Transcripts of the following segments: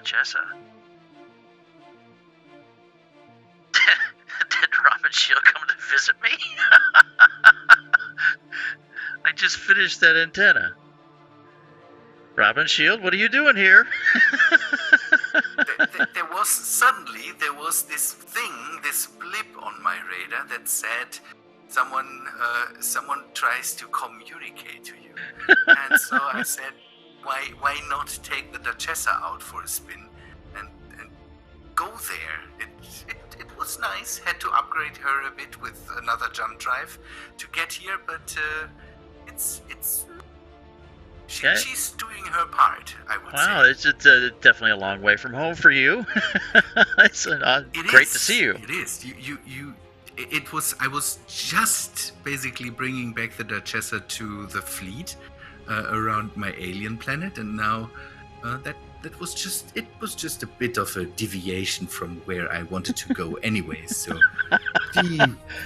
Duchessa. Did Rabenschild come to visit me? I just finished that antenna. Rabenschild, what are you doing here? there was this thing, this blip on my radar that said someone tries to communicate to you. And so I said, why not take the Duchessa out for a spin and go there? It was nice. Had to upgrade her a bit with another jump drive to get here, but she's doing her part, I would say. Wow, it's definitely a long way from home for you. It's great to see you. It is. I was just basically bringing back the Duchessa to the fleet around my alien planet, and now that was just a bit of a deviation from where I wanted to go anyway. So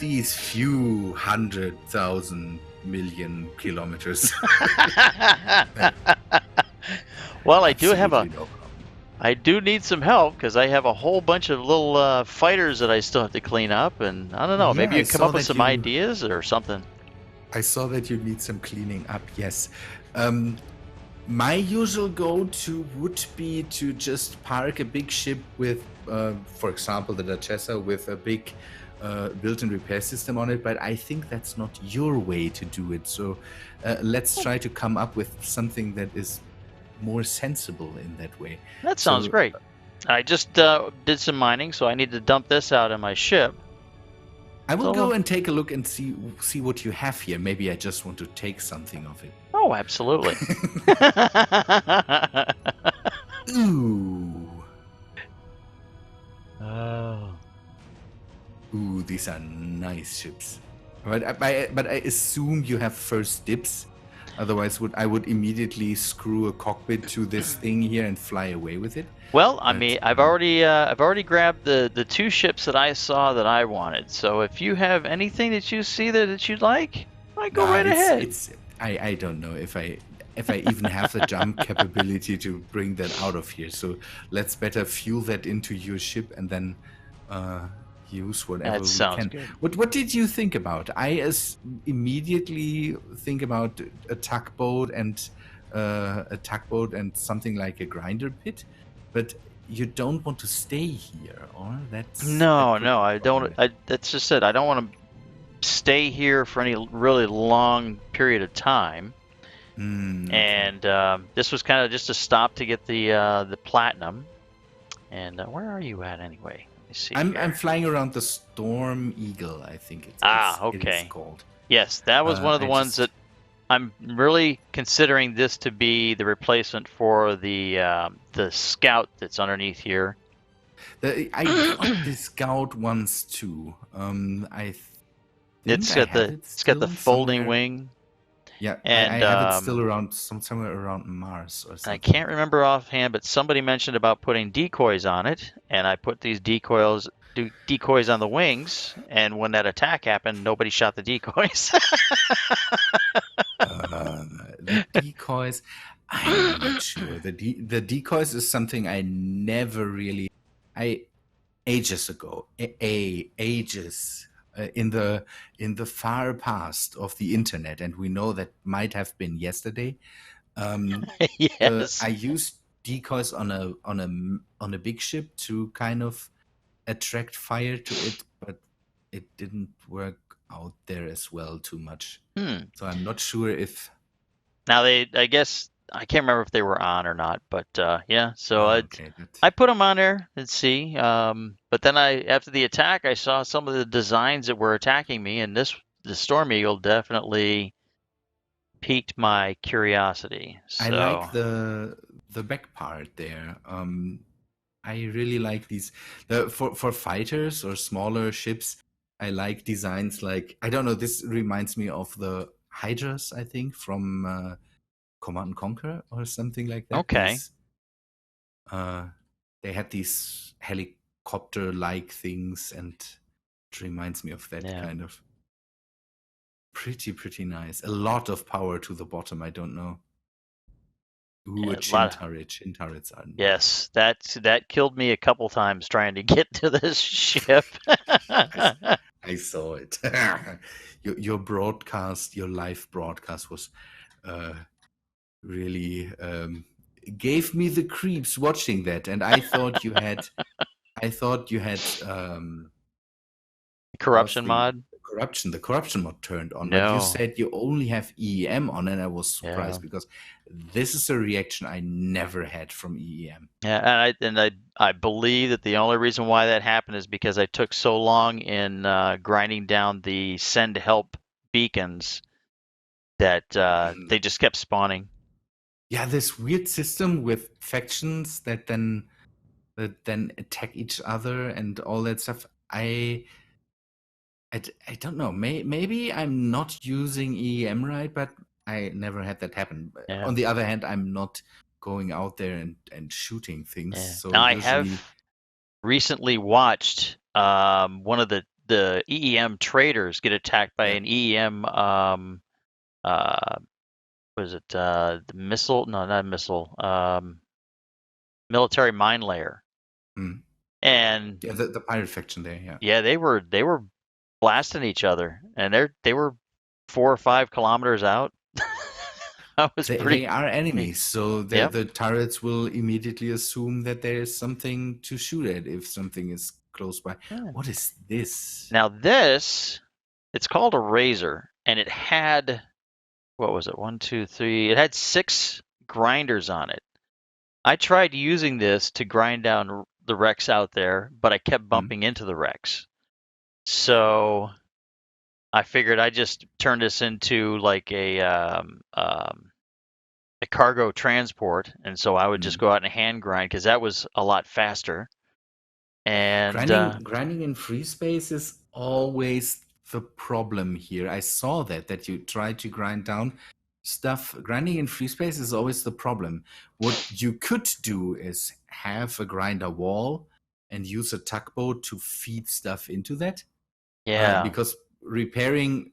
these few 100,000 million kilometers. Well, Absolutely no problem. I do need some help because I have a whole bunch of little fighters that I still have to clean up, and I don't know. Maybe you come up with some ideas or something. I saw that you need some cleaning up. Yes. My usual go-to would be to just park a big ship with, for example, the Duchessa with a big built-in repair system on it, but I think that's not your way to do it. So let's try to come up with something that is more sensible in that way. That sounds great. I just did some mining, so I need to dump this out on my ship. I will go and take a look and see what you have here. Maybe I just want to take something of it. Oh, absolutely. Ooh. Oh. Ooh, these are nice ships. But I assume you have first dibs. Otherwise, I would immediately screw a cockpit to this thing here and fly away with it. Well, I mean, I've already grabbed the two ships that I saw that I wanted. So if you have anything that you see that you'd like, go right ahead. I don't know if I even have the jump capability to bring that out of here. So let's better fuel that into your ship and then use whatever we can. Good. What did you think about? I immediately think about a tugboat and something like a grinder pit, but you don't want to stay here, or that's no, I don't. That's just it. I don't want to stay here for any really long period of time. Okay. And this was kind of just a stop to get the platinum. And where are you at anyway? I'm flying around the Storm Eagle, I think it's okay. called. Yes, that was one of the ones that I'm really considering this to be the replacement for the Scout that's underneath here. I got the Scout once too. It's got the folding wing. Yeah, and I have it still around somewhere around Mars or something. I can't remember offhand, but somebody mentioned about putting decoys on it, and I put these decoys on the wings, and when that attack happened, nobody shot the decoys. The decoys, I'm not sure. The decoys is something I never really. Ages ago, ages. In the far past of the internet, and we know that might have been yesterday. Yes, I used decoys on a big ship to kind of attract fire to it, but it didn't work out there as well too much. So I'm not sure if. Now I guess I can't remember if they were on or not, but yeah. So Okay, I put them on there and see. But then after the attack, I saw some of the designs that were attacking me, and the Storm Eagle definitely piqued my curiosity. So. I like the back part there. I really like these for fighters or smaller ships. I like designs like, I don't know. This reminds me of the Hydras, I think, from Command and Conquer or something like that. Okay. They had these helicopter-like things, and it reminds me of that kind of. Pretty nice. A lot of power to the bottom. I don't know. Ooh, a A lot of, chin turrets are yes, that killed me a couple times trying to get to this ship. I, I saw it. Your broadcast, your live broadcast was uh, really gave me the creeps watching that, and I thought you had how's Corruption the mod? the corruption mod turned on, but you No. said you only have EEM on, and I was Yeah. surprised because this is a reaction I never had from EEM. Yeah, and I believe that the only reason why that happened is because I took so long in grinding down the send help beacons that they just kept spawning. Yeah, this weird system with factions that then attack each other and all that stuff. I don't know. Maybe I'm not using EEM right, but I never had that happen. Yeah, On the other hand, I'm not going out there and shooting things. yeah. So Now I have usually, recently watched one of the EEM traders get attacked by yeah. an EEM uh was it the missile? No, not missile. Military mine layer. Mm. And Yeah, the pirate faction there, yeah. yeah, they were blasting each other, and they were 4 or 5 kilometers out. I was They pretty. are enemies, so Yep. the turrets will immediately assume that there is something to shoot at if something is close by. Yeah. What is this? Now this, it's called a razor, and it had, what was it? One, two, three. It had 6 grinders on it. I tried using this to grind down the wrecks out there, but I kept Mm. bumping into the wrecks. So I figured I just turn this into like a cargo transport, and so I would just Mm. go out and hand grind because that was a lot faster. And Grinding in free space is always the problem here. I saw that you try to grind down stuff. Grinding in free space is always the problem. What you could do is have a grinder wall and use a tugboat to feed stuff into that. yeah, Because repairing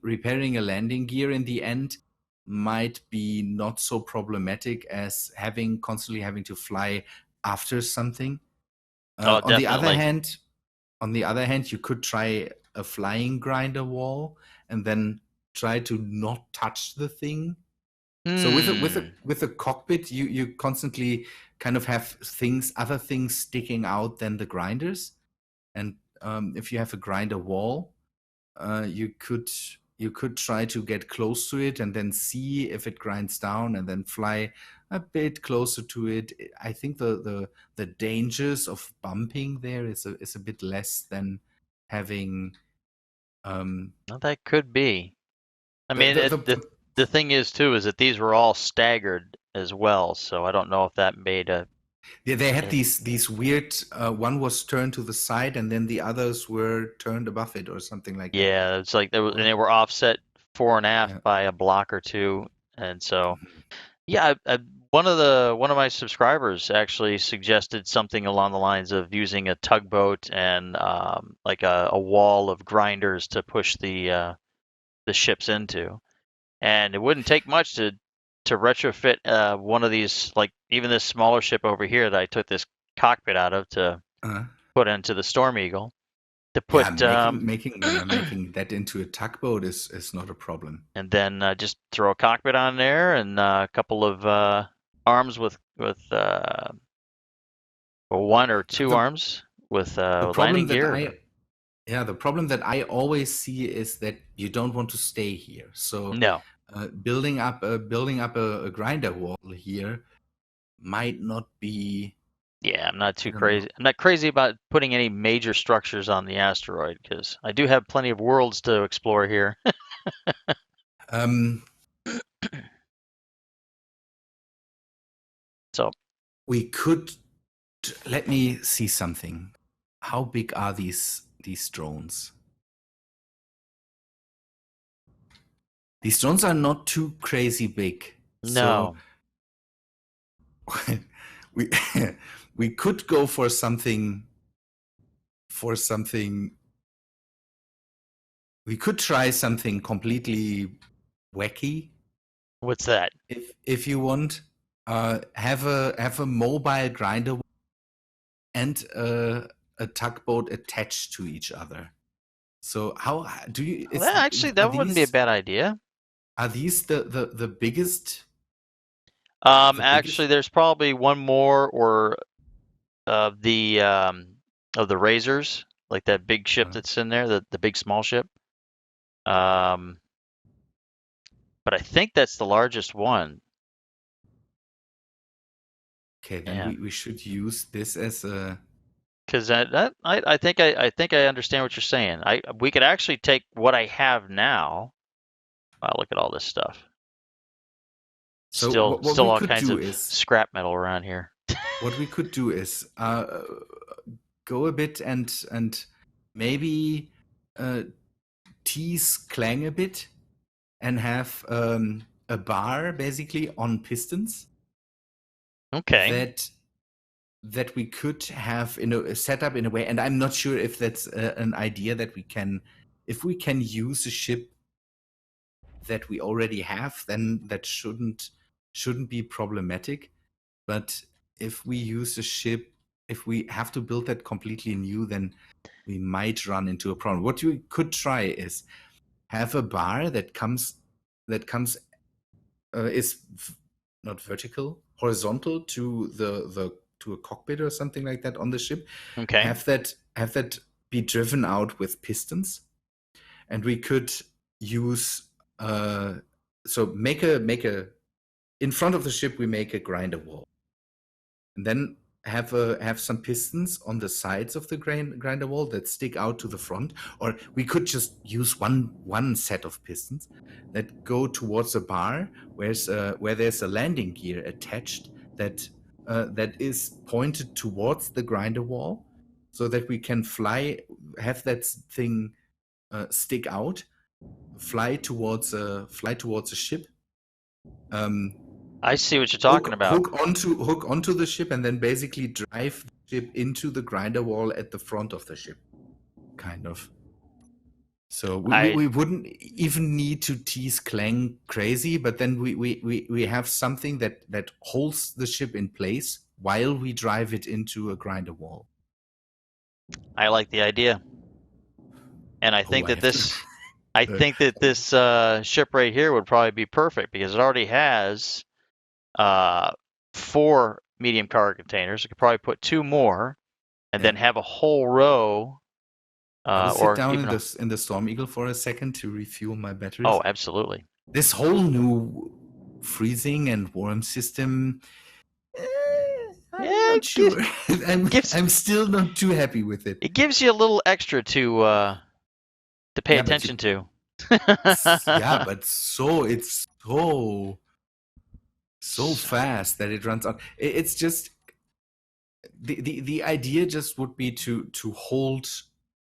a landing gear in the end might be not so problematic as having constantly having to fly after something. oh, On the other definitely. hand, you could try a flying grinder wall and then try to not touch the thing. So Hmm. with a cockpit, you constantly kind of have other things sticking out than the grinders. And if you have a grinder wall, you could try to get close to it and then see if it grinds down and then fly a bit closer to it. I think the dangers of bumping there is a bit less than having um Well, that could be. I the mean, the, it, the, the the the thing is too is that these were all staggered as well, so I don't know if that made a. they had Eh, these weird one was turned to the side and then the others were turned above it or something like that. Yeah, it's like they were, and Well, they were offset fore and aft yeah. by a block or two, and so Mhm. yeah, one of my subscribers actually suggested something along the lines of using a tugboat and like a wall of grinders to push the ships into, and it wouldn't take much to retrofit one of these, like even this smaller ship over here that I took this cockpit out of to uh, put into the Storm Eagle to yeah, put making that into a tugboat is not a problem. and then just throw a cockpit on there and a couple of arms with or one or two the arms with the landing problem that gear. I Yeah, the problem that I always see is that you don't want to stay here. So No, building up a grinder wall here might not be. yeah, I'm not I too don't know. crazy. I'm not crazy about putting any major structures on the asteroid because I do have plenty of worlds to explore here. Um, So we could let me see something. How big are these drones? These drones are not too crazy big. So no, we we could go for something we could try something completely wacky what's that? if you want. have a mobile grinder and a tugboat attached to each other. So how do you? Well, actually, that wouldn't be a bad idea. Are these the biggest? The Actually, biggest? there's probably one more or of the razors, like that big ship that's in there, the big small ship. Um, but I think that's the largest one. Okay, then Yeah, we should use this as a. because I think I understand what you're saying. We could actually take what I have now. Wow, look at all this stuff. So what Still we all could kinds do of is scrap metal around here. what we could do is go a bit and maybe uh, tease Clang a bit and have a bar basically on pistons Okay. that we could have in a set up in a way. And I'm not sure if that's an idea that we can, if we can use a ship that we already have, then that shouldn't be problematic. But if we use a ship, if we have to build that completely new, then we might run into a problem. What you could try is have a bar that comes is not vertical, horizontal to the to a cockpit or something like that on the ship. Okay. Have that be driven out with pistons, and we could use so make a in front of the ship we make a grinder wall, and then have some pistons on the sides of the grinder wall that stick out to the front, or we could just use one set of pistons that go towards a bar where there's a landing gear attached that is pointed towards the grinder wall, so that we can have that thing stick out, fly towards a ship. Um, I see what you're talking about. hook onto the ship, and then basically drive the ship into the grinder wall at the front of the ship, kind of. So I we wouldn't even need to tease Clang crazy, but then we have something that holds the ship in place while we drive it into a grinder wall. I like the idea. And Oh, I have to. I think that this ship right here would probably be perfect because it already has uh, 4 medium cargo containers. I could probably put 2 more and Yeah. then have a whole row, I will sit or down even in the Storm Eagle for a second to refuel my batteries. oh, absolutely. This whole new freezing and warm system, I'm Yeah, not sure. gives I'm still not too happy with it. it gives you a little extra to pay Yeah, but attention to. yeah, but it's so fast that it runs out. It's just the idea just would be to hold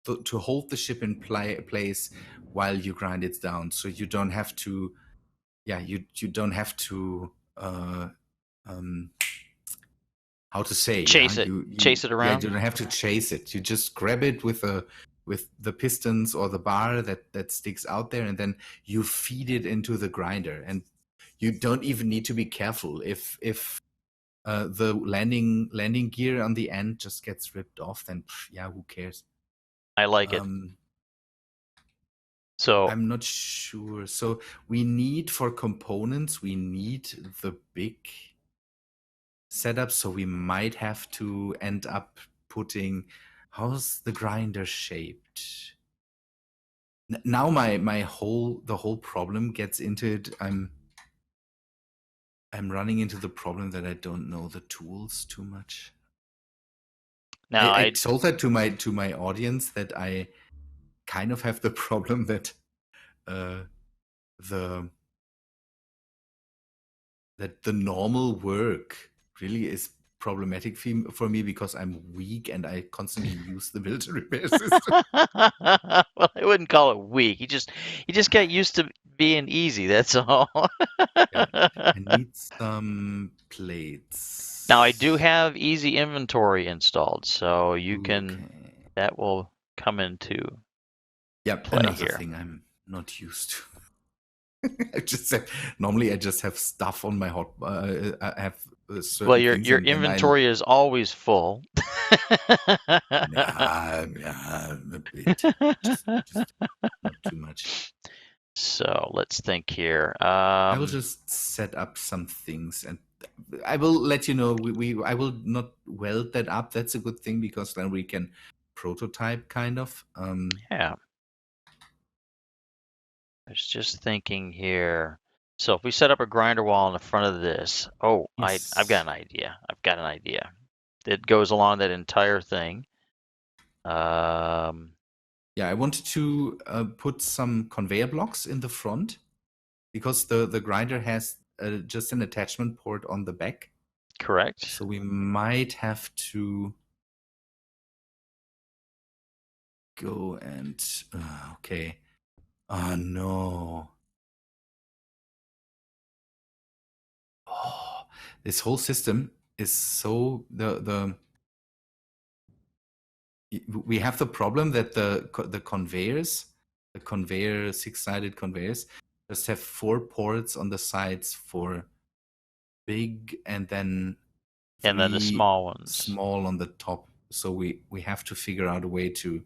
the ship in place while you grind it down, so you don't have to. Yeah, you don't have to. Um, how to say, yeah, Chase it yeah, you around. don't have to chase it. You just grab it with the pistons or the bar that sticks out there, and then you feed it into the grinder, and you don't even need to be careful if the landing gear on the end just gets ripped off, then yeah, who cares. I like it. um So I'm not sure. So for components we need the big setup, so we might have to end up putting, how's the grinder shaped? Now the whole problem gets into it. I'm running into the problem that I don't know the tools too much. now I I told that to my audience, that I kind of have the problem that uh, the the normal work really is problematic for me, because I'm weak and I constantly use the military repair system. well, I wouldn't call it weak. You just got used to being easy. That's all. Yeah, I need some Now I do plates. have easy inventory installed, so you can Okay. that will come into Yep, play another here. thing I'm not used to. I just said normally I just have stuff on my I have Well, certain your things, your and then I inventory is always full. yeah, a bit, just not too much. So let's think here. I will just set up some things, and I will let you know. I will not weld that up. That's a good thing because then we can prototype kind of. Yeah, I was just thinking here. So if we set up a grinder wall in the front of this, oh, I've got Yes. an idea. I've got an idea. It goes along that entire thing. Um, Yeah, I wanted to put some conveyor blocks in the front because the grinder has just an attachment port on the back. correct. So we might have to go and okay. Oh no. Oh, this whole system is so the we have the problem that the conveyors, the conveyor 6-sided conveyors, just have 4 ports on the sides for big and then And then the 3 small ones. small on the top. So we have to figure out a way to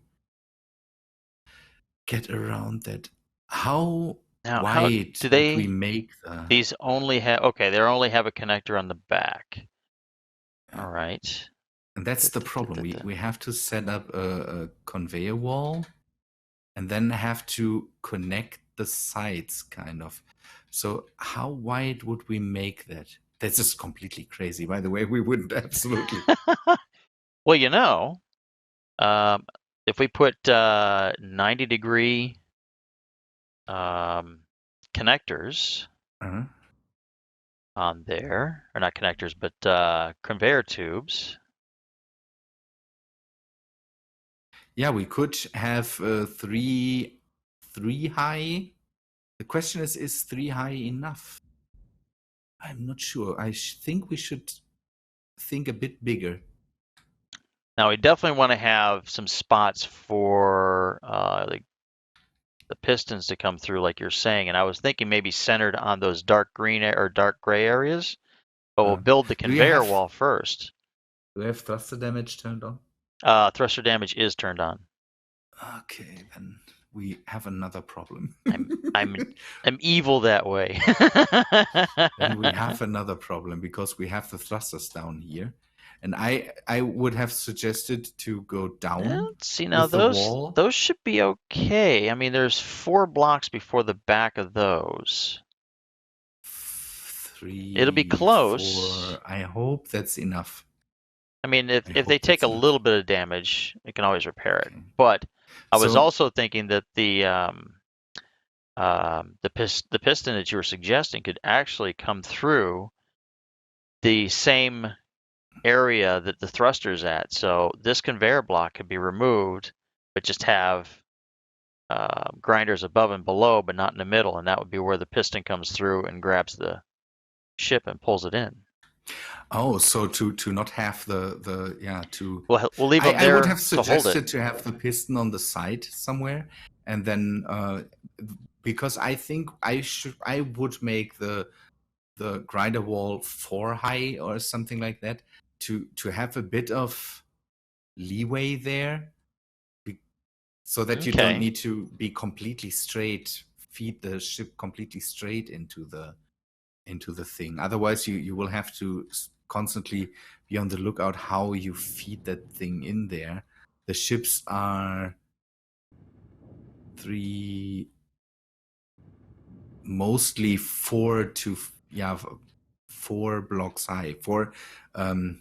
get around that. How Now, how wide do would we they? make the? These only have, okay, they only have a connector on the back. All right. And that's Da, the da, da, problem. da, We da. we have to set up a conveyor wall and then have to connect the sides kind of. So how wide would we make that? That's just completely crazy. By the way, we wouldn't absolutely. Well, um, if we put 90-degree connectors Uh-huh. on there, or not connectors, but conveyor tubes. Yeah, we could have three high. The question is 3 high enough? I'm not sure. I think we should think a bit bigger. Now, we definitely want to have some spots for like the pistons to come through, like you're saying. And I was thinking maybe centered on those dark green or dark gray areas, but we'll Uh, build the do you conveyor have wall first. thruster damage turned on? Thruster damage is turned on. Okay, then we have another problem. I'm I'm I'm evil that way. Then we have another problem because we have the thrusters down here. And I would have suggested to go down Let's see now, with the those wall. those should be okay. I mean, there's 4 blocks before the back of those. It'll be 3, close. 4. I hope that's enough. I mean, I if they hope take that's a little enough. bit of damage, it can always repair it. Okay. But I was So, also thinking that the piston that you were suggesting could actually come through the same area that the thruster's at. So this conveyor block could be removed, but just have grinders above and below, but not in the middle, and that would be where the piston comes through and grabs the ship and pulls it in. oh, so to not have the yeah to We'll leave them I would there have to hold it. suggested to have the piston on the side somewhere, and then because I think I would make the grinder wall 4 high or something like that to have a bit of leeway there, so that you don't Okay. need to be completely straight, feed the ship completely straight into the thing. Otherwise, you will have to constantly be on the lookout how you feed that thing in there. The ships are 3, mostly 4 to yeah 4 blocks high, 4 um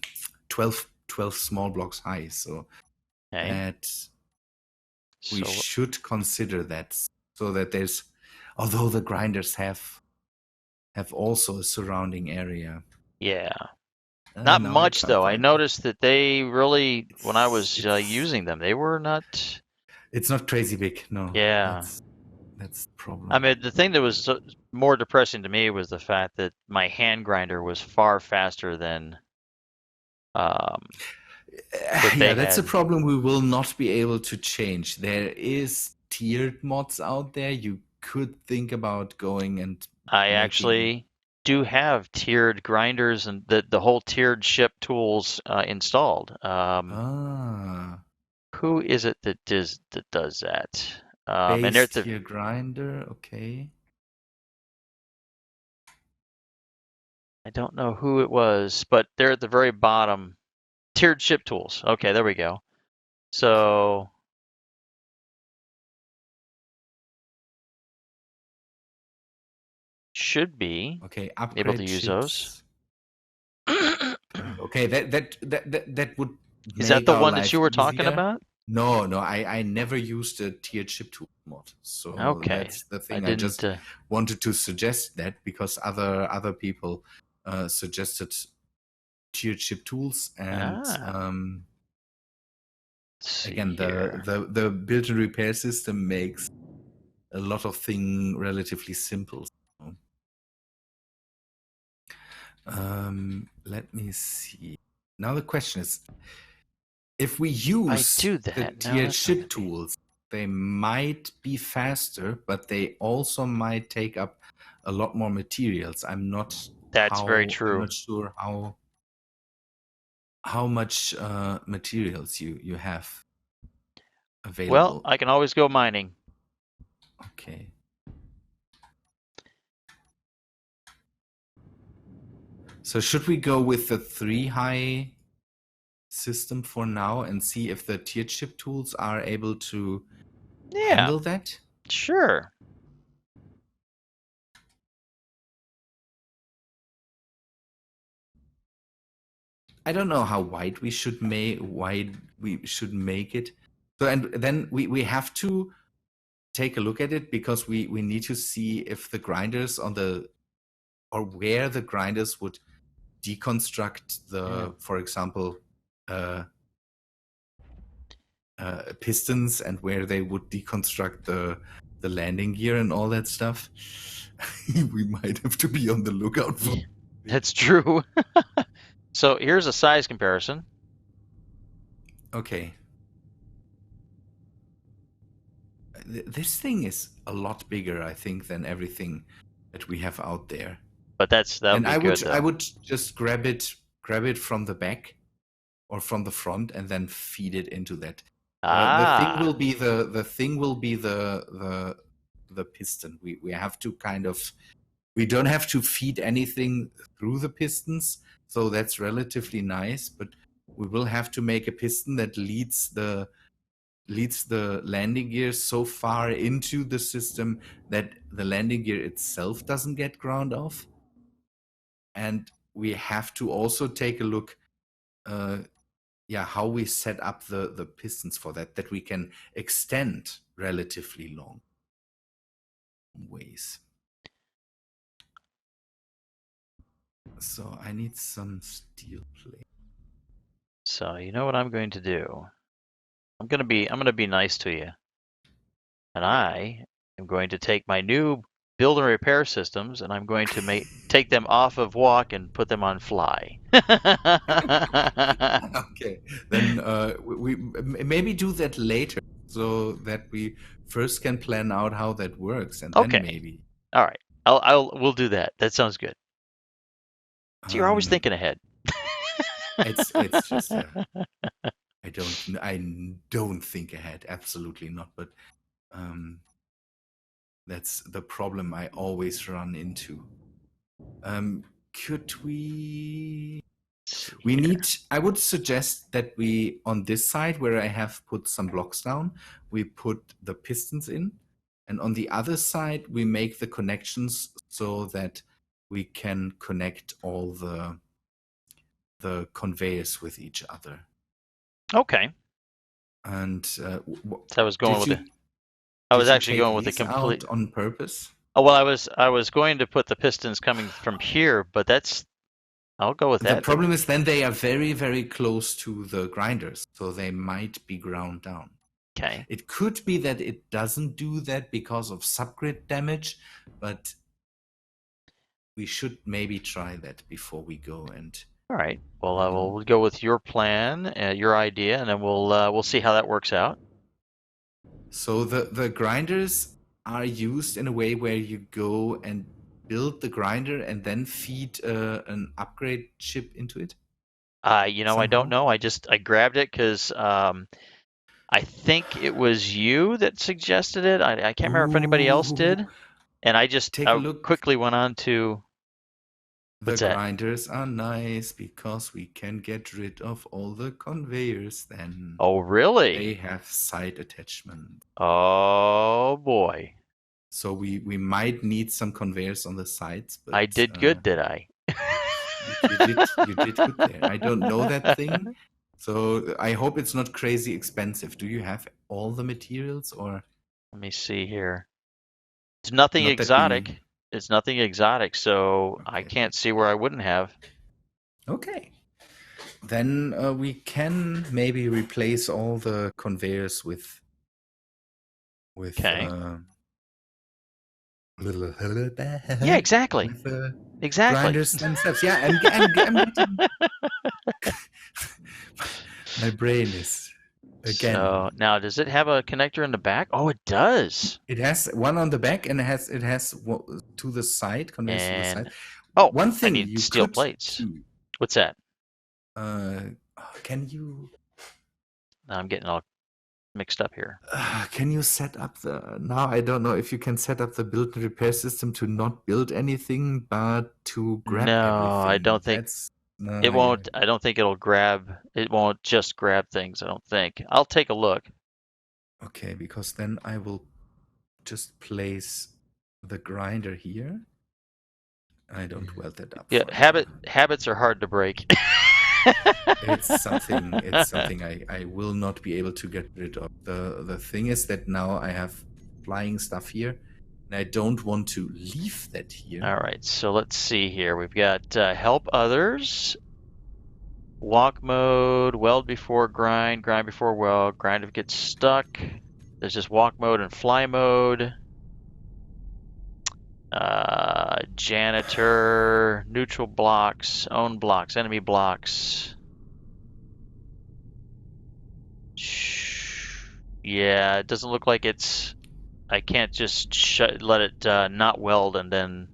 12 small blocks high. So Okay. that we So should consider that, so that there's, although the grinders have also a surrounding area. yeah, not Now I much can't though. I find it. noticed that they really, when I It's was it's using them, they were not. it's not crazy big. No, Yeah. that's the I problem. mean, the thing that was more depressing to me was the fact that my hand grinder was far faster than um, what Yeah, they that's a had. problem we will not be able to change. There is tiered mods out there. You could think about going and I making. actually do have tiered grinders and the whole tiered ship tools installed. Ah, Who is it that does that? And they're base at the tier grinder. Okay. I don't know who it was, but they're at the very bottom. Tiered ship tools. Okay, there we go. Okay. So should be Okay. able to Upgrade use those. ships. Okay. That would Is that make the our one that you life were talking easier. about? No. I never used a tiered ship tool mod. So Okay, that's the I thing. I didn't. just wanted to suggest that because other people suggested tiered ship tools, and Let's see again, here. the build and repair system makes a lot of things relatively simple. So, let me see. Now the question is, if we I use do the that. No, tiered that's not ship gonna be. tools, they might be faster, but they also might take up a lot more materials. That's very I'm true. not sure how much materials you have Well, available. I can always go mining. Okay. So should we go with the 3 high system for now and see if the tiered ship tools are able to Yeah, handle that? sure. I don't know how wide we should make it. So and then we have to take a look at it because we need to see if the grinders on the or where the grinders would deconstruct Yeah. the, for example, uh, pistons, and where they would deconstruct the landing gear and all that stuff. We might have to be on the lookout for. Yeah, that's true. So here's a size comparison. Okay. This thing is a lot bigger, I think, than everything that we have out there. But that'll And be I good would I though. would just grab it from the back or from the front and then feed it into that. The thing will Ah, be the thing will be the piston. We have to kind of, we don't have to feed anything through the pistons, so that's relatively nice, but we will have to make a piston that leads the landing gear so far into the system that the landing gear itself doesn't get ground off. And we have to also take a look, how we set up the pistons for that we can extend relatively long ways. So I need some steel plate. so you know what I'm going to do? I'm gonna be nice to you, and I am going to take my new build and repair systems, and I'm going to take them off of walk and put them on fly. Okay, then we maybe do that later so that we first can plan out how that works, and then Okay, maybe all right. We'll do that. That sounds good. So you're always um, thinking ahead. it's just I don't think ahead, absolutely not. But um, that's the problem I always run into. Could we? Let's see We here. need. I would suggest that we, on this side where I have put some blocks down, we put the pistons in, and on the other side we make the connections so that we can connect all the conveyors with each other. Okay. And So I was going did with you I was did you actually take going with a these complete. out on purpose? Oh, well, I was going to put the pistons coming from here, but I'll go with The that. problem is then they are very, very close to the grinders, so they might be ground down. Okay. It could be that it doesn't do that because of subgrid damage, but we should maybe try that before we go. And All right. Well, we'll go with your plan, your idea, and then we'll see how that works out. so the grinders are used in a way where you go and build the grinder and then feed an upgrade chip into it I don't somehow? know. I grabbed it because I think it was you that suggested it. I can't remember if anybody else Ooh, did. And I just take a look. quickly went on to The what's that? grinders are nice because we can get rid of all the conveyors then. Oh, They really? have side attachment. Oh boy. So we might need some conveyors on the sides, I but did good, did I? you did good there. I don't know that thing, so I hope it's not crazy expensive. Do you have all the materials, or Let me see here. It's nothing not that we? exotic. It's nothing exotic, so I Okay, can't see where I wouldn't have. okay. Then we can maybe replace all the conveyors with Okay. little Yeah, exactly. with Exactly. grinders themselves. Yeah, I'm getting my brain is So again. now, does it have a connector in the back? Oh, it does. It has one on the back and it has to the side, conveys to the side. And oh, One I thing need you steel could plates. do. What's that? Uh, can you Now I'm getting all mixed up here. can you set up the now? I don't know if you can set up the build and repair system to not build anything, but to grab No, I everything. don't think That's no, it yeah. won't. I don't think it'll grab. It won't just grab things. I don't think. I'll take a look. Okay, because then I will just place the grinder here. I don't weld that up Yeah, for now. habits are hard to break. It's something I will not be able to get rid of. The thing is that now I have flying stuff here, and I don't want to leave that here. All right, so let's see here. We've got help others, walk mode, weld before grind, grind before weld, grind if it gets stuck. There's just walk mode and fly mode. Janitor, neutral blocks, own blocks, enemy blocks. Yeah, it doesn't look like it's. I can't just let it not weld and then.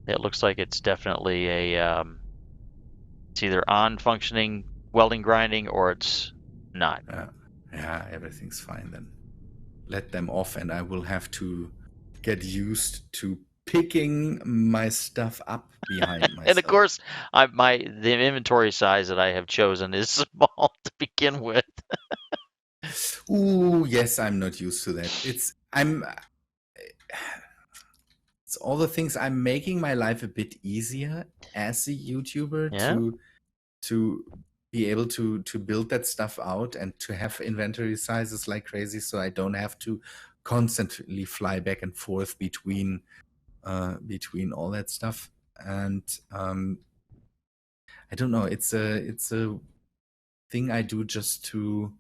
It looks like it's definitely a. It's either on functioning welding grinding or it's not. Yeah, everything's fine then. Let them off, and I will have to get used to picking my stuff up behind And of myself. course, the inventory size that I have chosen is small to begin with. Ooh, yes, I'm not used to that. It's all the things. I'm making my life a bit easier as a YouTuber Yeah. to be able to build that stuff out and to have inventory sizes like crazy, so I don't have to constantly fly back and forth between all that stuff. And I don't know. It's a thing I do just to,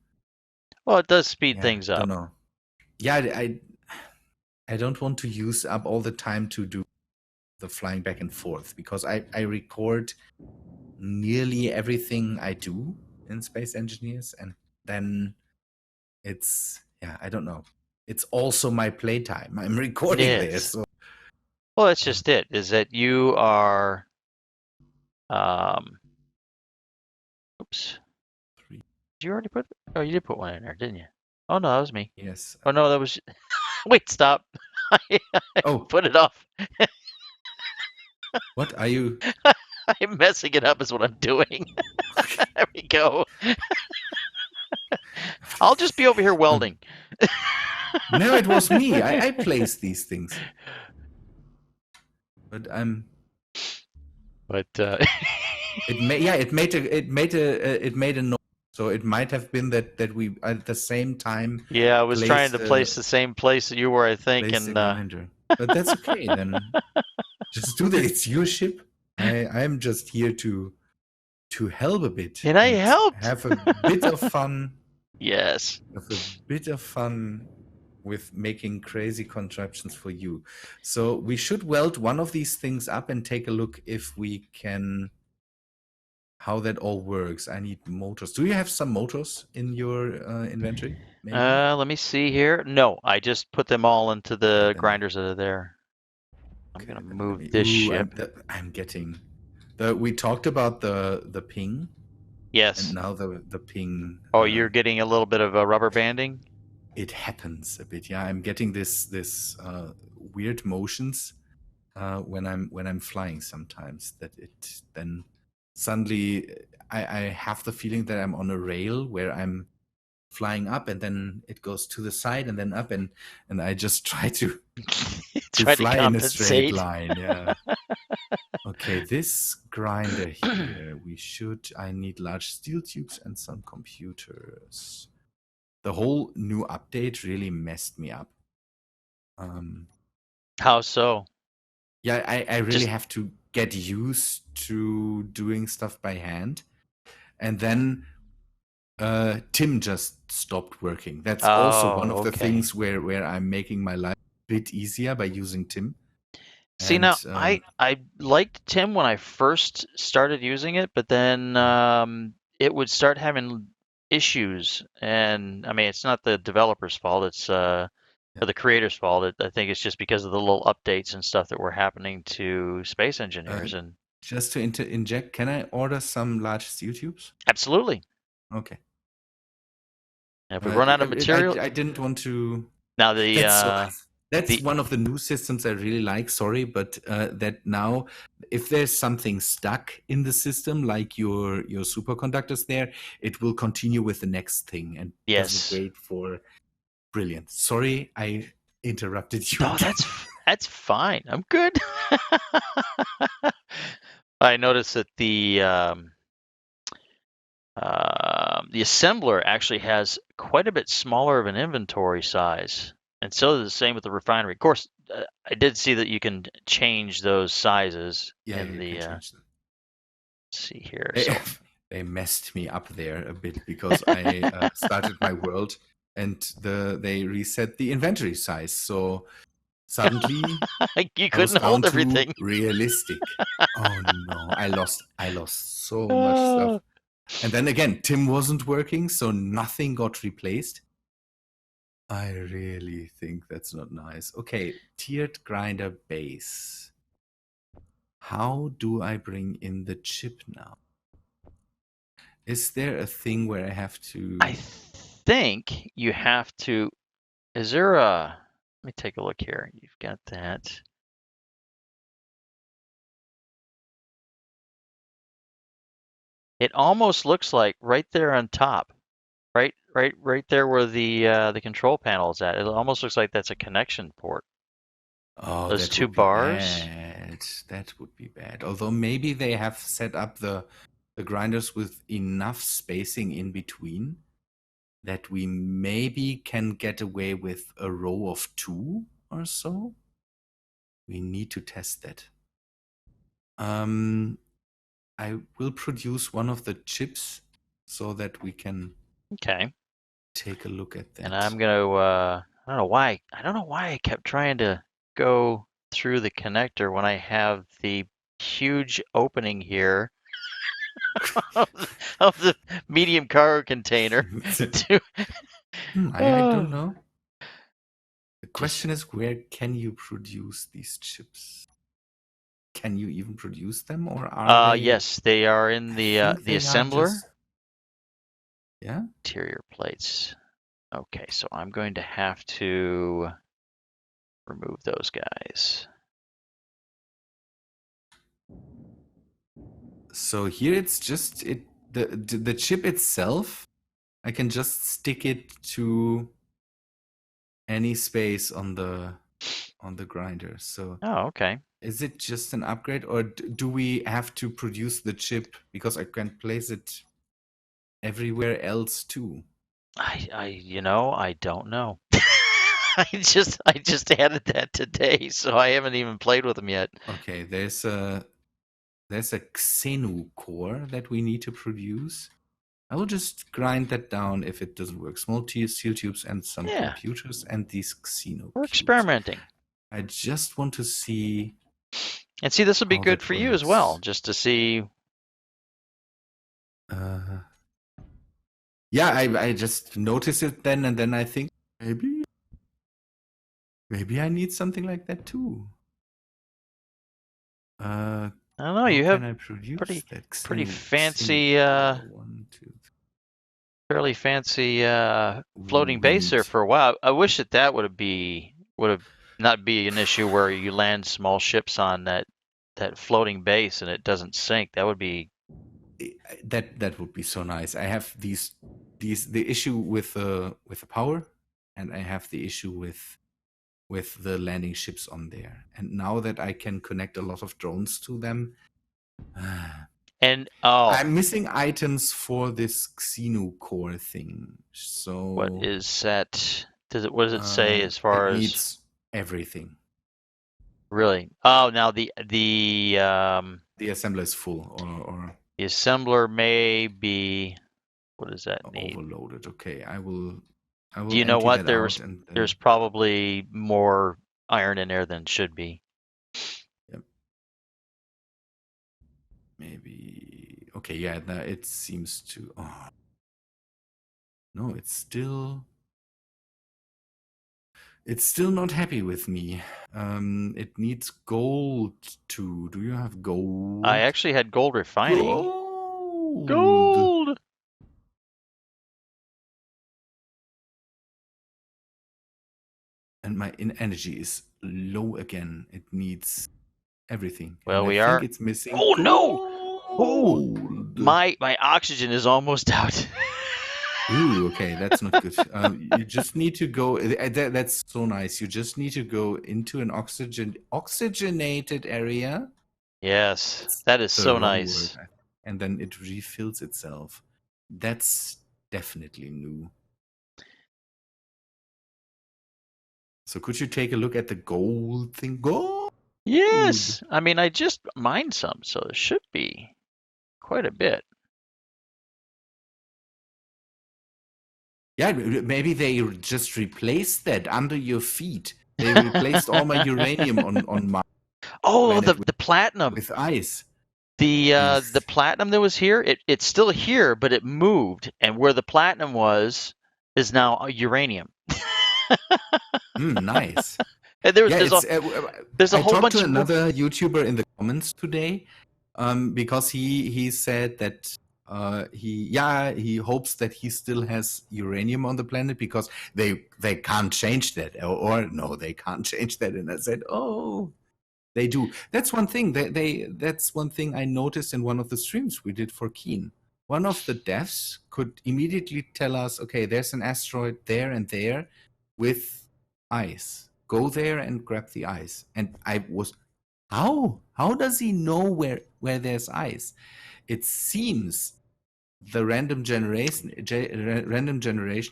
Well, it does speed yeah, things don't up. know. Yeah, I don't want to use up all the time to do the flying back and forth, because I record nearly everything I do in Space Engineers, and then it's, yeah, I don't know. It's also my playtime. I'm It recording there, is. so Well, that's just it. Is that you are. Um, oops. three. Did you already put? Oh, you did put one in there, didn't you? Oh no, that was me. Yes. Oh no, that was. Wait, stop. I Oh, put it off. what are you? I'm messing it up. Is what I'm doing. There we go. I'll just be over here welding. No, it was me. I placed these things, but I'm. But It made a noise. So it might have been that we at the same time yeah, I was trying to placed place the same place that you were, I think, placed the and grinder. But that's okay then. Just do that. It's your ship. I'm just here to help a bit I and helped. have a bit of fun. Yes. Have a bit of fun with making crazy contraptions for you. So we should weld one of these things up and take a look if we can, how that all works. I need motors. Do you have some motors in your inventory? maybe? Let me see here. No, I just put them all into Okay, the then. grinders that are there. I'm Okay, gonna then let move me. this Ooh, ship. I'm getting the. We talked about the ping, and Yes. now the ping. Oh, you're getting a little bit of a rubber banding? It happens a bit. Yeah, I'm getting this weird motions when I'm flying sometimes. That it then suddenly I have the feeling that I'm on a rail where I'm flying up and then it goes to the side and then up and I just try to Try to fly in a straight compensate. line. Yeah. Okay, this grinder here, I need large steel tubes and some computers. The whole new update really messed me up. Um, How so? yeah, I really Just, have to get used to doing stuff by hand. And then Tim just stopped working. That's also one oh, of the okay. things where I'm making my life a bit easier by using Tim. See, And now I liked Tim when I first started using it, but then it would start having issues. And I mean, it's not the developer's fault, it's yeah, or the creator's fault. I think it's just because of the little updates and stuff that were happening to space uh, engineers. And just to inject, can I order some large steel tubes? absolutely. Okay. And if we run out of material, I didn't want to. now the That's so. uh, That's the one of the new systems I really like. Sorry, but that now, if there's something stuck in the system, like your superconductors there, it will continue with the next thing and doesn't yes. wait for. Brilliant. Sorry, I interrupted you Oh, again. that's fine. I'm good. I noticed that the assembler actually has quite a bit smaller of an inventory size, and so is the same with the refinery. Of course, I did see that you can change those sizes Yeah, yeah, in you can the. change them. Let's see here. They, So, they messed me up there a bit because I started my world and they reset the inventory size. So suddenly you I was couldn't down hold to everything. realistic. Oh no, I lost so much stuff. Uh, And then again, Tim wasn't working, so nothing got replaced. I really think that's not nice. Okay, tiered grinder base. How do I bring in the chip now? Is there a thing where I have I to? think you have to. Is there a? Let me take a look here. You've got that. It almost looks like right there on top, right there where the control panel is at. It almost looks like that's a connection port. Oh, Those that two would be bars. bad. That would be bad. Although maybe they have set up the grinders with enough spacing in between that we maybe can get away with a row of two or so. We need to test that. Um, I will produce one of the chips so that we can Okay. take a look at And that. I'm gonna. I don't know why. I don't know why I kept trying to go through the connector when I have the huge opening here of the medium cargo container. To, I don't oh, know. The just question is, where can you produce these chips? Can you even produce them, or are they? yes, they are in I think the they are assembler. just. Yeah. Interior plates. Okay, so I'm going to have to remove those guys. So here it's just it the chip itself. I can just stick it to any space on the grinder. So Oh, okay. is it just an upgrade, or do we have to produce the chip because I can place it everywhere else too? I don't know. I just added that today, so I haven't even played with them yet. Okay, there's a Xenu core that we need to produce. I will just grind that down if it doesn't work. Small steel tubes and some Yeah, computers and these Xeno we're cubes. experimenting. I just want to see And see, this will be how good that for you as well, works. just to see. Uh, Yeah, I just notice it then, and then I think maybe maybe I need something like that too. Uh, I don't know. how You can have I produce pretty that pretty xenu fancy, core? One, two, fairly fancy floating base there wind. for a while. I wish that would have not be an issue where you land small ships on that floating base and it doesn't sink. That would be That would be so nice. I have these the issue with the power, and I have the issue with the landing ships on there. And now that I can connect a lot of drones to them, and I'm missing items for this Xenu core thing. what So is that? What does it say as it far as needs everything. really? Oh, now The assembler is full the assembler may be. What does that or need? overloaded. Okay, I Do will you know empty what? that out There's and there's then probably more iron in there than should be. yep, maybe okay. Yeah, it seems to. Oh no, it's still not happy with me. It needs gold too. Do you have I gold? actually had gold refining. Gold. Gold! And my energy is low again. It needs everything, and Well, I we think are. it's missing Oh no! Oh, gold. my oxygen is almost out. Ooh, okay, that's not good. You just need to go. That's so nice. You just need to go into an oxygenated area. Yes, That's that is the so wrong word, nice. and then it refills itself. That's definitely new. So could you take a look at the gold thing? Gold. Yes, I mean I just mined some, so it should be quite a bit. Yeah, maybe they just replaced that under your feet. They replaced all my uranium on my Oh, the planet the platinum. with ice. The Yes. platinum that was here, it's still here, but it moved, and where the platinum was is now uranium. Nice. And there, Yeah, there's a it's. there's a I whole talked to bunch more. another YouTuber in the comments today, because he said that he hopes that he still has uranium on the planet because they can't change that or no they can't change that, and I said, oh, they do. That's one thing. That's one thing I noticed in one of the streams we did for Keen. One of the devs could immediately tell us, okay, there's an asteroid there and there with ice. Go there and grab the ice. And I was, how? How does he know where there's ice? It seems the random generation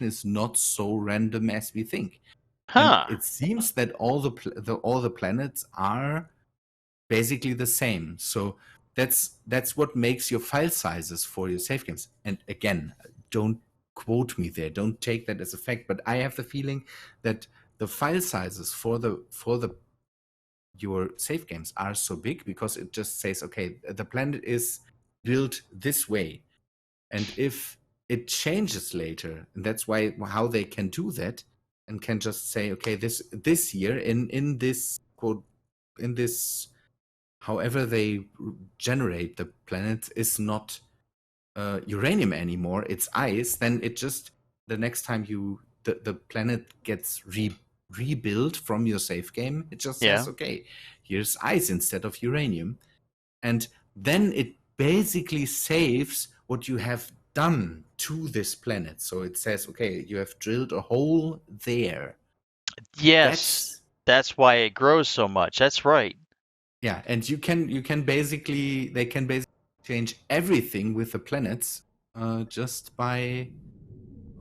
is not so random as we think, and Huh. it seems that all the planets are basically the same. So that's what makes your file sizes for your save games. And again, don't quote me there. Don't take that as a fact. But I have the feeling that the file sizes for the your save games are so big because it just says, okay, the planet is built this way, and if it changes later, and that's why how they can do that, and can just say, okay, this year in this quote in this however they generate the planet is not uranium anymore, it's ice, then it just the next time the planet gets rebuilt from your save game, it just says, Yeah. okay, here's ice instead of uranium, and then it basically saves what you have done to this planet. So it says, okay, you have drilled a hole there. Yes. That's That's why it grows so much. That's right. yeah, and you can basically they can basically change everything with the planets just by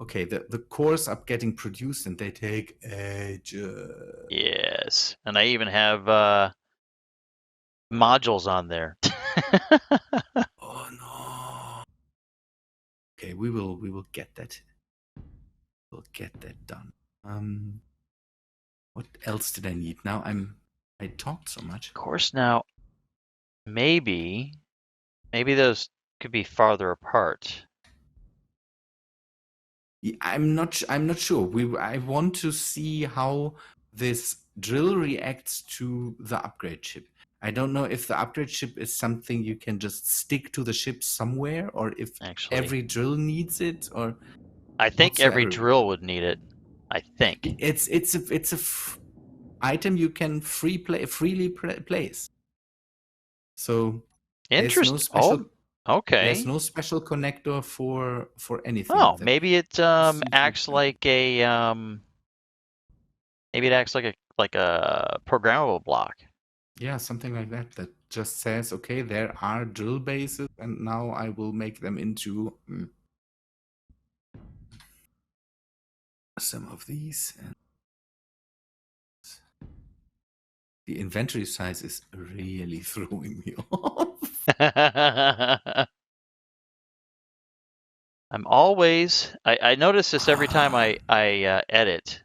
okay, the cores are getting produced and they take ages. Yes. And I even have modules on there. Oh no. Okay, we will get that. We'll get that done. What else did I need? Now I talked so much. Of course, now maybe those could be farther apart. I'm not. I'm not sure. I want to see how this drill reacts to the upgrade chip. I don't know if the upgrade chip is something you can just stick to the ship somewhere, or if Actually, every drill needs it, or I think every whatsoever. drill would need it. I think. It's a item you can freely place. So Interest. Oh, there's okay. no special connector for anything Oh, that maybe it seems like acts like a maybe it acts like a programmable block. yeah, something like that that just says, okay, there are drill bases, and now I will make them into some of these. And the inventory size is really throwing me off. I notice this every time I edit.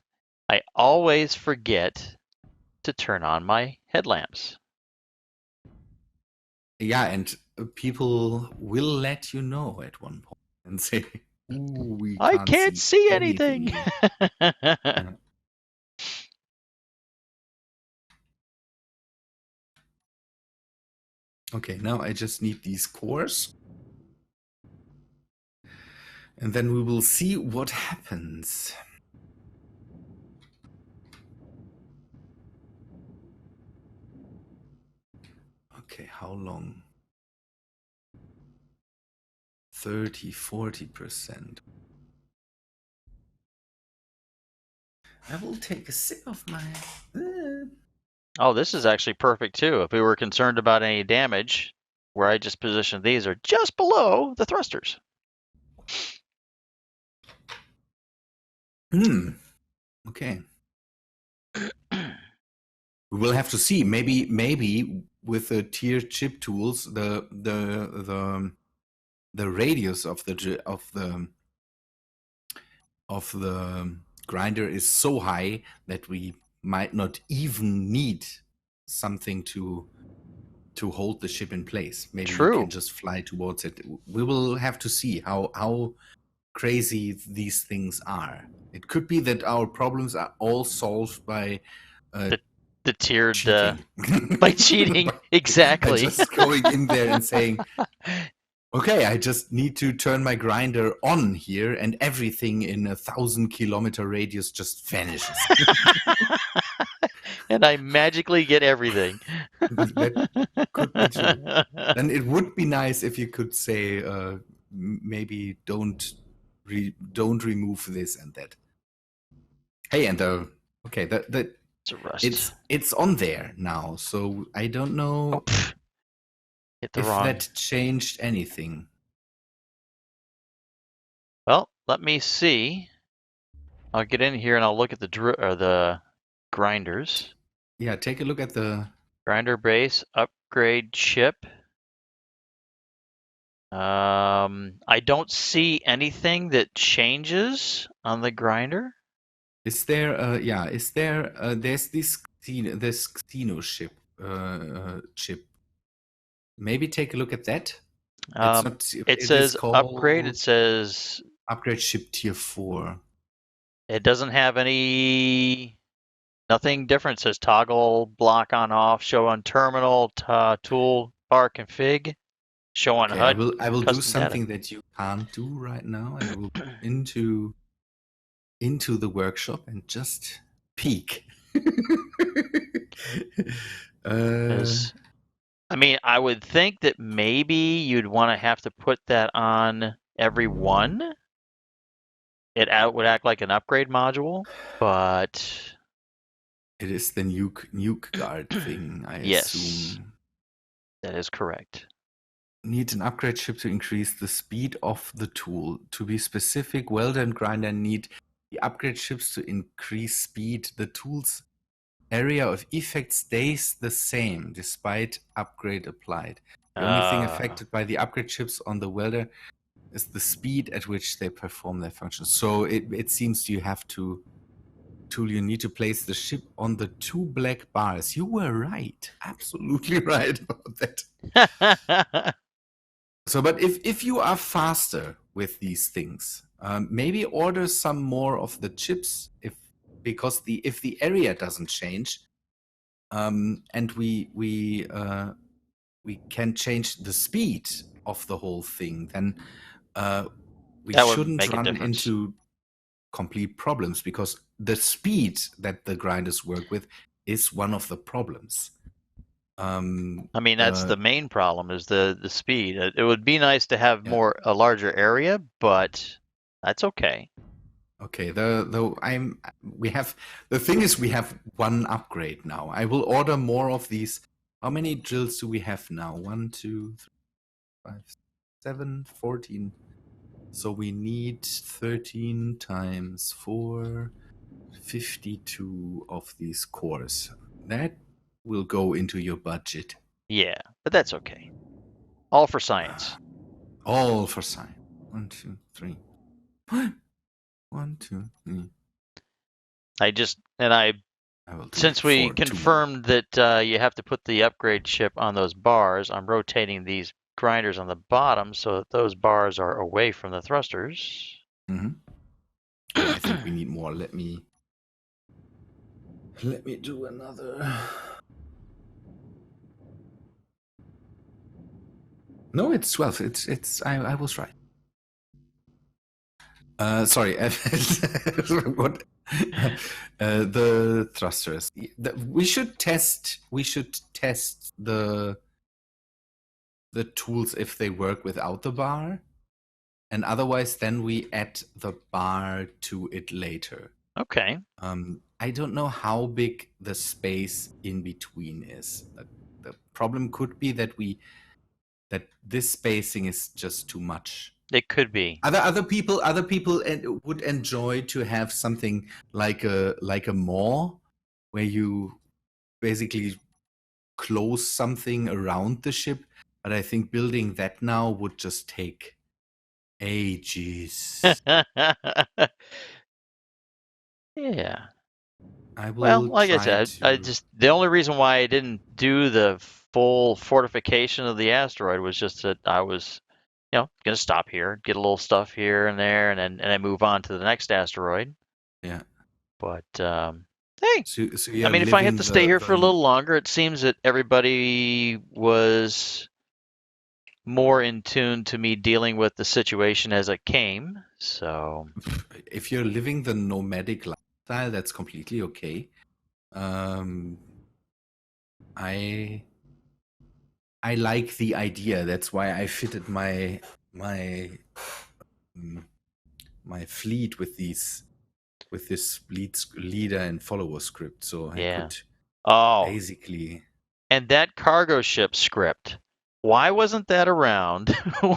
I always forget to turn on my headlamps. Yeah, and people will let you know at one point and say, "Ooh, we I can't can't see see anything. anything." Yeah. Okay, now I just need these cores, and then we will see what happens. Okay, how long? 30, 40%. I will take a sip of my. Oh, this is actually perfect too. If we were concerned about any damage, where I just positioned these are just below the thrusters. Okay. We will have to see. Maybe with the tier chip tools, the radius of the grinder is so high that we might not even need something to hold the ship in place. Maybe we can True. just fly towards it. We will have to see how crazy these things are. It could be that our problems are all solved by The the tiered cheating. by cheating. By Exactly. just going in there and saying, okay, I just need to turn my grinder on here, and everything in 1,000-kilometer radius just vanishes. And I magically get everything. That could be true. Then it would be nice if you could say, maybe don't remove this and that. Hey, and okay, It's a rust. it's on there now, so I don't Oh, know pff, hit the if wrong. that changed anything. Well, let me see. I'll get in here and I'll look at the grinders. Yeah, take a look at the. Grinder base, upgrade chip. I don't see anything that changes on the grinder. Is there? Yeah, is there? There's this Xeno chip. Maybe take a look at that. It's not. It It is says upgrade. It called says upgrade chip tier 4. it doesn't have nothing different. It says toggle block on off, show on terminal, tool bar config, show on Okay, I HUD, will do custom data. something that you can't do right now. I will into the workshop and just peek. I mean, I would think that maybe you'd want to have to put that on every one. It would act like an upgrade module, but it is the nuke guard thing, I yes, assume. that is correct. Need an upgrade chip to increase the speed of the tool. To be specific, welder and grinder need the upgrade chips to increase speed. The tool's area of effect stays the same despite upgrade applied. The only thing affected by the upgrade chips on the welder is the speed at which they perform their function. So it seems you need to place the ship on the 2 black bars. You were right. Absolutely right about that. So, but if you are faster with these things, Maybe order some more of the chips because if the area doesn't change, and we can change the speed of the whole thing, then we That would shouldn't make a run difference. into complete problems, because the speed that the grinders work with is one of the problems. I mean, that's the The main problem is the speed. It would be nice to have Yeah. a larger area, but that's okay. Okay. The thing is, we have one upgrade now. I will order more of these. How many drills do we have now? 1, 2, 3, 5, 7, 14. So we need 13 times 4, 52 of these cores. That will go into your budget. Yeah, but that's okay. All for science. All for science. 1, 2, 3. 1, 2, 3. I I will do since we 4 too. confirmed that you have to put the upgrade chip on those bars, I'm rotating these grinders on the bottom so that those bars are away from the thrusters. Mm-hmm. Oh, I think we need more. Let me do another. No, it's 12. I was right. Sorry. What? The thrusters. We should test the tools if they work without the bar, and otherwise then we add the bar to it later. Okay. I don't know how big the space in between is. The problem could be that this spacing is just too much. It could be. Other people would enjoy to have something like a maw, where you basically close something around the ship. But I think building that now would just take ages. Yeah. I Well, will like I try said, to. the only reason why I didn't do the full fortification of the asteroid was just that I was, gonna stop here, get a little stuff here and there, and then move on to the next asteroid. Yeah. But hey, So I you're mean, if I have living to stay here for a the little longer, it seems that everybody was more in tune to me dealing with the situation as it came. So if you're living the nomadic lifestyle, that's completely okay. I like the idea. That's why I fitted my my fleet with this leader and follower script, so I yeah. could Oh, basically. and that cargo ship script. Why wasn't that around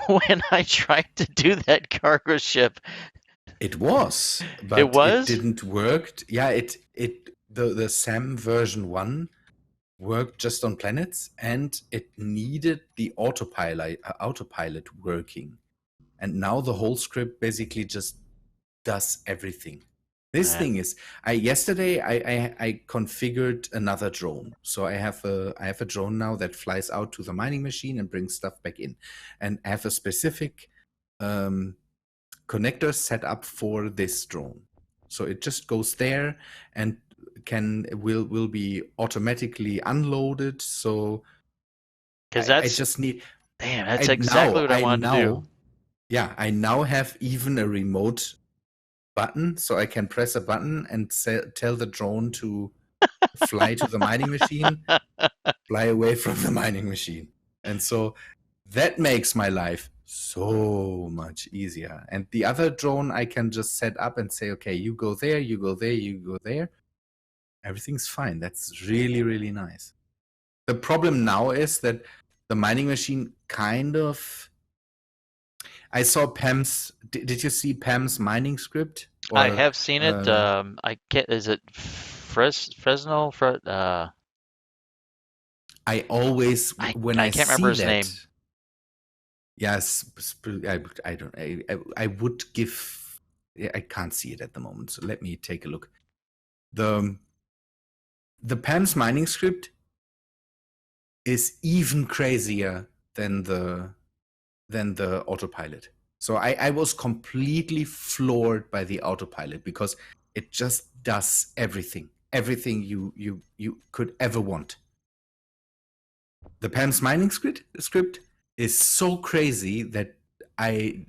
when I tried to do that cargo ship? It was, It but it was? didn't work. Yeah, the SAM version 1 worked just on planets, and it needed the autopilot working. And now the whole script basically just does everything. This Uh, thing is, yesterday I configured another drone. So I have a drone now that flies out to the mining machine and brings stuff back in, and I have a specific connector set up for this drone. So it just goes there and will be automatically unloaded. So Because I that's, just need damn, that's exactly what I wanted to do. I now have even a remote button, so I can press a button and tell the drone to fly to the mining machine, fly away from the mining machine. And so that makes my life so much easier. And the other drone I can just set up and say, okay, you go there, you go there, you go there. Everything's fine. That's really, really nice. The problem now is that the mining machine kind of. I saw Pam's. Did you see Pam's mining script? I Or have seen it. I get, is it Fresno? I always, when I I can't remember see his that, name. yes, I don't. I would give. I can't see it at the moment, so let me take a look. The Pam's mining script is even crazier than the autopilot. So I was completely floored by the autopilot because it just does everything you could ever want. The PAMS mining script is so crazy that I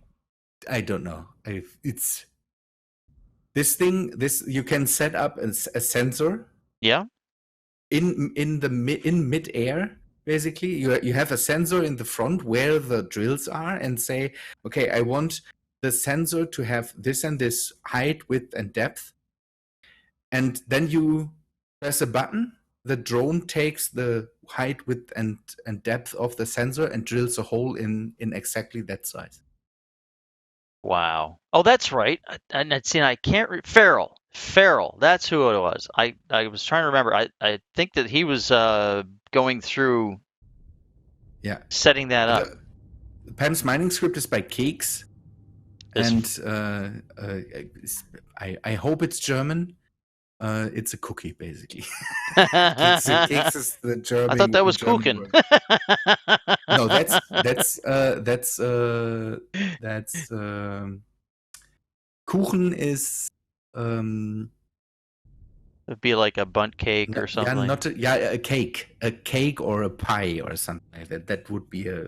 don't know. It's this thing. This you can set up a sensor Yeah. in midair. Basically, you have a sensor in the front where the drills are, and say, okay, I want the sensor to have this and this height, width, and depth, and then you press a button. The drone takes the height, width, and depth of the sensor and drills a hole in exactly that size. Wow. Oh, that's right. And see, I can't. Farrell. Farrell. That's who it was. I was trying to remember. I think that he was going through Yeah, setting that up. the PAMS mining script is by Cakes, This. and I hope it's German. It's a cookie, basically. Keks is the I thought that was German Kuchen. word. No, that's Kuchen is It'd be like a bunt cake or yeah, something. not a cake or a pie or something like that. That would be a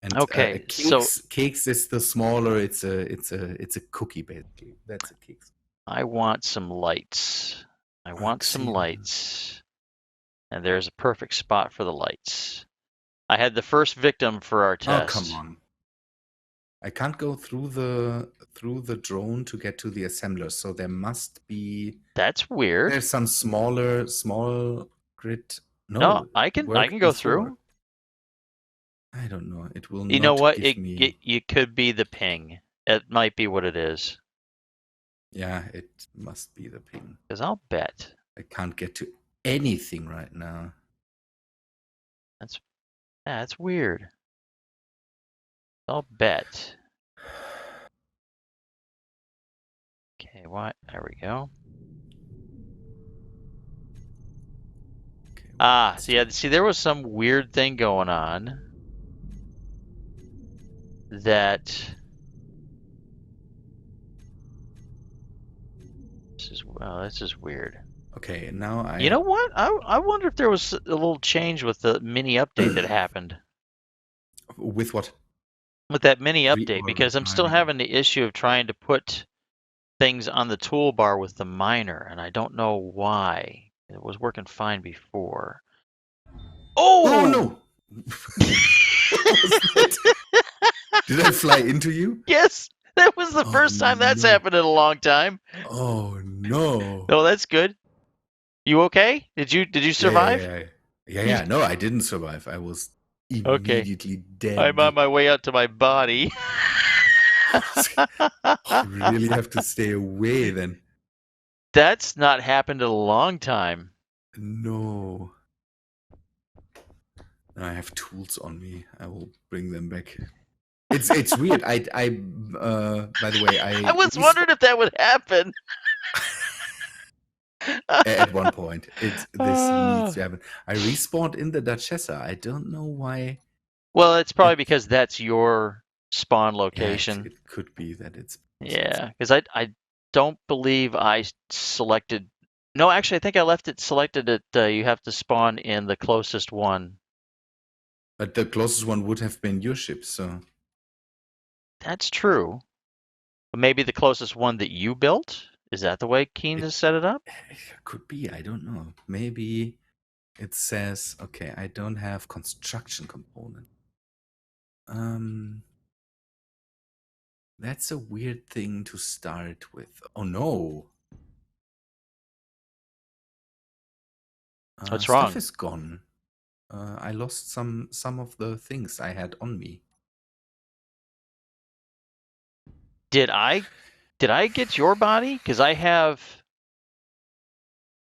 and Okay, so cakes is the smaller. It's a cookie basically. That's a cakes. I want some lights. I want some Oxy. lights. And there's a perfect spot for the lights. I had the first victim for our Oh, come test. on. I can't go through the drone to get to the assembler, so there must be That's weird. there's some small grid. No, No, I it can worked go before. through. I don't know. It will You know not what? give me. It could be the ping. It might be what it is. Yeah, it must be the ping. Because I'll bet. I can't get to anything right now. That's weird. I'll bet. Okay, what? There we go. Okay, See, there was some weird thing going on that this is weird. okay, now You know what? I wonder if there was a little change with the mini update that happened. with what With that mini update, because I'm still rewiring. having the issue of trying to put things on the toolbar with the miner, and I don't know why. It was working fine before. Oh Oh! no! What was that? Did I fly into you? Yes, that was the Oh first time that's no! happened in a long time. Oh no! Oh, that's good. You okay? Did you Yeah, yeah, survive? yeah, yeah, yeah. No, I didn't survive. I was Okay. immediately I'm on dead. my way out to my body. I really have to stay away then. That's not happened in a long time. No. I have tools on me. I will bring them back. It's weird. By the way, I was wondering if that would happen. at one point. This needs to happen. I respawned in the Duchessa. I don't know why. Well, it's probably It because that's your spawn yeah, location. it could be that it's Yeah, because I don't believe I selected. No, actually, I think I left it selected that you have to spawn in the closest one. but the closest one would have been your ship, so That's true. But maybe the closest one that you built? Is that the way Keen it, has set it up? it could be. I don't know. Maybe it says okay. I don't have construction component. That's a weird thing to start with. Oh no. What's Stuff wrong? is gone. I lost some of the things I had on me. Did I get your body? Because I have.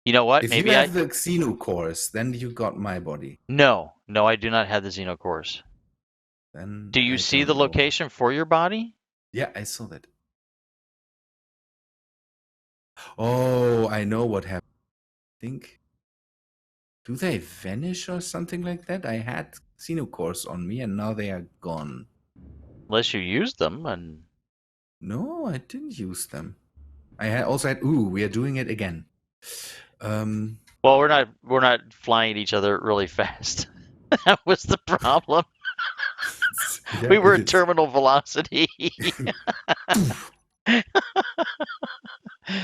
You know what? If you Maybe I. have the Xeno cores, then you got my body. No, I do not have the Xenocores. Then Do you I see don't the know. location for your body? Yeah, I saw that. Oh, I know what happened. I think. Do they vanish or something like that? I had Xeno cores on me and now they are gone. Unless you used them, and No, I didn't use them. I also had. Ooh, we are doing it again. well, we're not flying at each other really fast. That was the problem. Yeah, We were it at is. terminal velocity.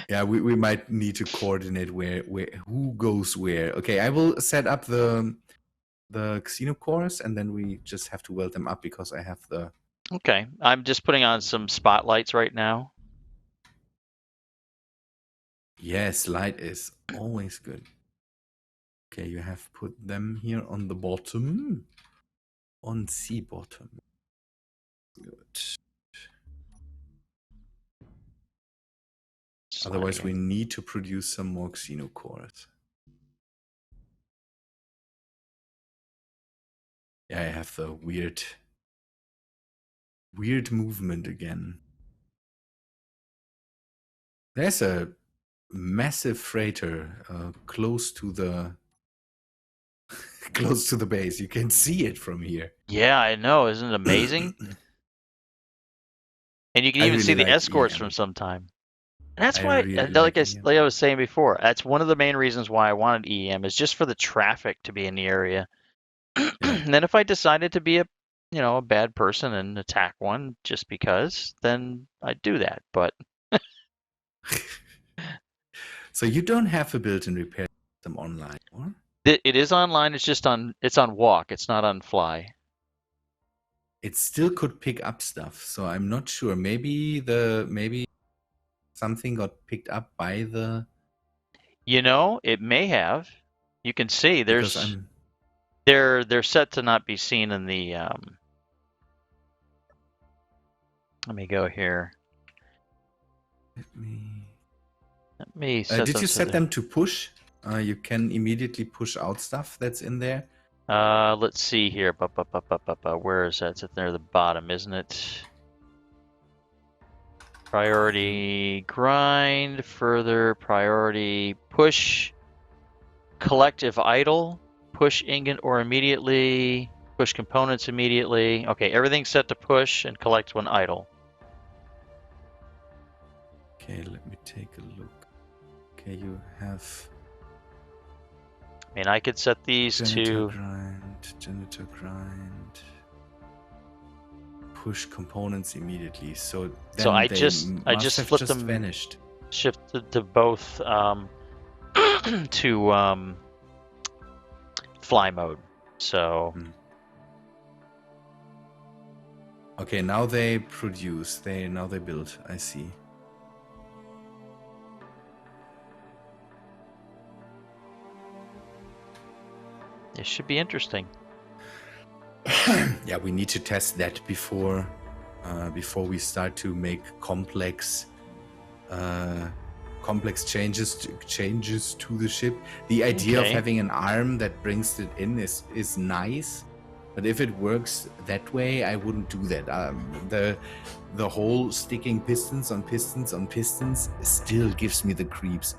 Yeah, we might need to coordinate where who goes where. Okay, I will set up the casino cores, and then we just have to weld them up because I have the. Okay, I'm just putting on some spotlights right now. Yes, light is always good. Okay, you have put them here on the bottom. On C bottom. Good. Otherwise, we need to produce some more casino cores. Yeah, I have the weird movement again. There's a massive freighter close to the close to the base. You can see it from here. Yeah, I know. Isn't it amazing? And you can I even see really the like escorts from EM. some time. And that's I why, really like like EM. like I was saying before, that's one of the main reasons why I wanted EM is just for the traffic to be in the area. Yeah. And then if I decided to be a bad person and attack one just because, then I'd do that. But So you don't have a built-in repair system online, or? it is online. It's on walk. It's not on fly. It still could pick up stuff, so I'm not sure. Maybe something got picked up by the. It may have. You can see Because there's they're set to not be seen in the. Let me go here. Let me set Did them you to set them to push? You can immediately push out stuff that's in there. Let's see here. Where is that? It's at near the bottom, isn't it? Priority grind, further priority push, collective idle, push ingot or immediately, push components immediately. Okay, everything's set to push and collect when idle. Okay, let me take a look. Okay, you have. I mean, I could set these to Janitor grind. Push components immediately. So then so I they just must have flipped just them, vanished. shifted to both to fly mode. So Okay, now they produce. Now they build. I see. it should be interesting. Yeah, we need to test that before we start to make complex changes to the ship. The idea of having an arm that brings it in is nice, but if it works that way, I wouldn't do that. The whole sticking pistons on pistons on pistons still gives me the creeps.